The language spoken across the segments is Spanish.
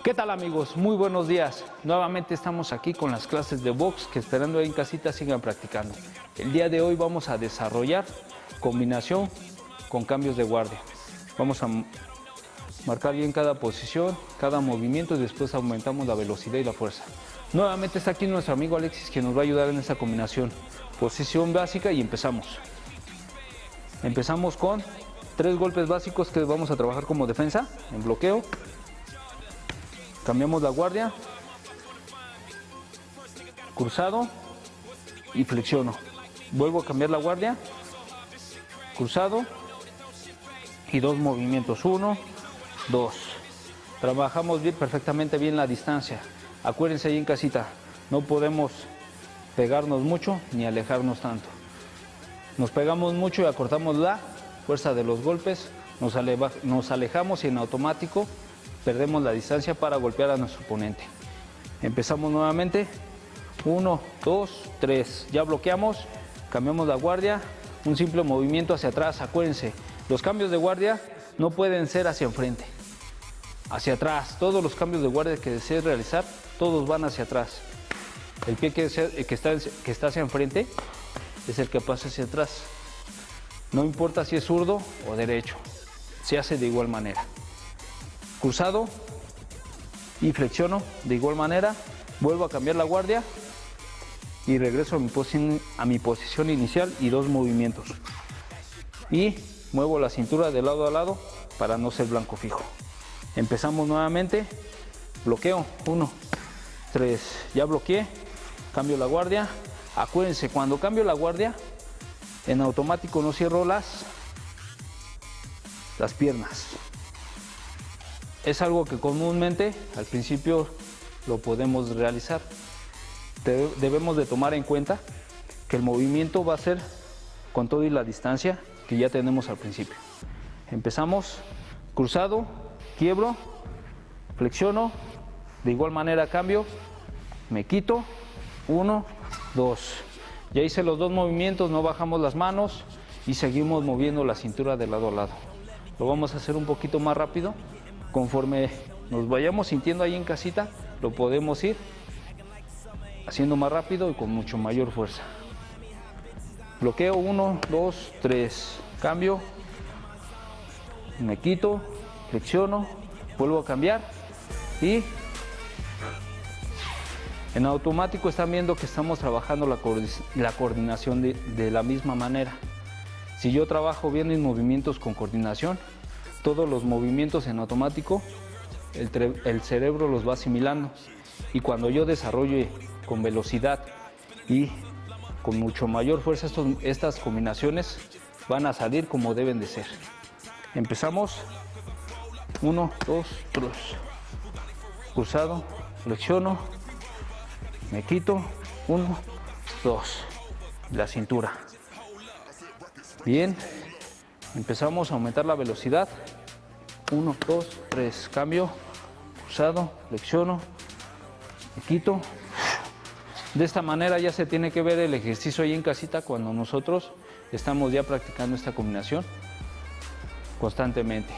¿Qué tal, amigos? Muy buenos días. Nuevamente estamos aquí con las clases de box que, esperando ahí en casita, sigan practicando. El día de hoy vamos a desarrollar combinación con cambios de guardia. Vamos a marcar bien cada posición, cada movimiento, y después aumentamos la velocidad y la fuerza. Nuevamente está aquí nuestro amigo Alexis, que nos va a ayudar en esta combinación. Posición básica y empezamos. Empezamos con 3 golpes básicos que vamos a trabajar como defensa, en bloqueo. Cambiamos la guardia, cruzado y flexiono. Vuelvo a cambiar la guardia, cruzado y 2 movimientos, 1, 2. Trabajamos perfectamente bien la distancia. Acuérdense ahí en casita, no podemos pegarnos mucho ni alejarnos tanto. Nos pegamos mucho y acortamos la fuerza de los golpes, nos alejamos y en automático perdemos la distancia para golpear a nuestro oponente. Empezamos nuevamente. 1, 2, 3. Ya bloqueamos, cambiamos la guardia, un simple movimiento hacia atrás. Acuérdense, los cambios de guardia no pueden ser hacia enfrente, hacia atrás. Todos los cambios de guardia que desees realizar, todos van hacia atrás. El pie que está hacia enfrente es el que pasa hacia atrás. No importa si es zurdo o derecho, se hace de igual manera. Cruzado y flexiono de igual manera, vuelvo a cambiar la guardia y regreso a mi posición inicial y 2 movimientos. Y muevo la cintura de lado a lado para no ser blanco fijo. Empezamos nuevamente, bloqueo, 1, 3, ya bloqueé, cambio la guardia. Acuérdense, cuando cambio la guardia, en automático no cierro las piernas. Es algo que comúnmente al principio lo podemos realizar. Debemos de tomar en cuenta que el movimiento va a ser con todo y la distancia que ya tenemos al principio. Empezamos, cruzado, quiebro, flexiono, de igual manera cambio, me quito, 1, 2. Ya hice los 2 movimientos, no bajamos las manos y seguimos moviendo la cintura de lado a lado. Lo vamos a hacer un poquito más rápido. Conforme nos vayamos sintiendo ahí en casita, lo podemos ir haciendo más rápido y con mucho mayor fuerza. Bloqueo, 1, 2, 3. Cambio, me quito, flexiono, vuelvo a cambiar y en automático están viendo que estamos trabajando la coordinación de la misma manera. Si yo trabajo bien en movimientos con coordinación, todos los movimientos en automático, el cerebro los va asimilando. Y cuando yo desarrolle con velocidad y con mucho mayor fuerza, estas combinaciones van a salir como deben de ser. Empezamos. 1, 2, 3. Cruzado, flexiono, me quito, 1, 2. La cintura. Bien. Empezamos a aumentar la velocidad. 1, 2, 3. Cambio, cruzado, flexiono, me quito. De esta manera ya se tiene que ver el ejercicio ahí en casita cuando nosotros estamos ya practicando esta combinación constantemente.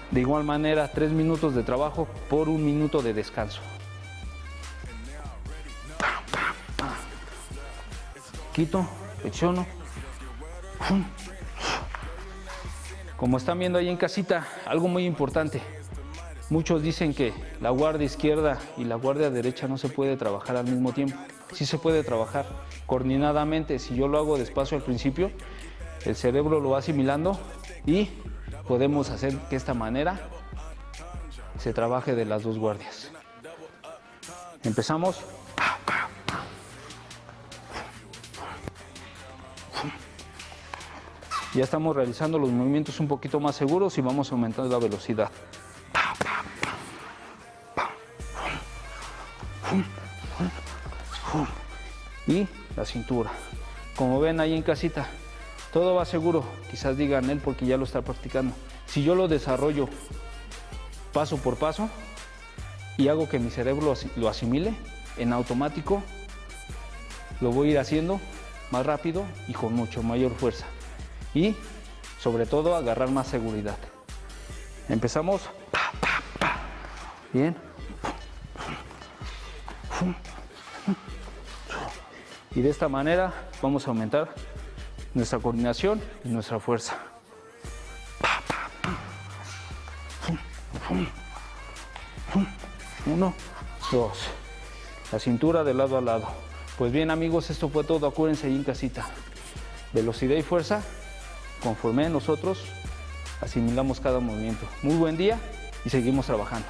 De igual manera, 3 minutos de trabajo por 1 minuto de descanso. Quito, flexiono. Como están viendo ahí en casita, algo muy importante. Muchos dicen que la guardia izquierda y la guardia derecha no se puede trabajar al mismo tiempo. Sí se puede trabajar coordinadamente. Si yo lo hago despacio al principio, el cerebro lo va asimilando y podemos hacer que de esta manera se trabaje de las 2 guardias. Empezamos. Ya estamos realizando los movimientos un poquito más seguros y vamos aumentando la velocidad. Y la cintura. Como ven ahí en casita, todo va seguro. Quizás digan él porque ya lo está practicando. Si yo lo desarrollo paso por paso y hago que mi cerebro lo asimile, en automático lo voy a ir haciendo más rápido y con mucho mayor fuerza. Y sobre todo agarrar más seguridad. Empezamos. Bien. Y de esta manera vamos a aumentar nuestra coordinación y nuestra fuerza. 1, 2. La cintura de lado a lado. Pues bien amigos, esto fue todo. Acuérdense ahí en casita. Velocidad y fuerza conforme nosotros asimilamos cada movimiento. Muy buen día y seguimos trabajando.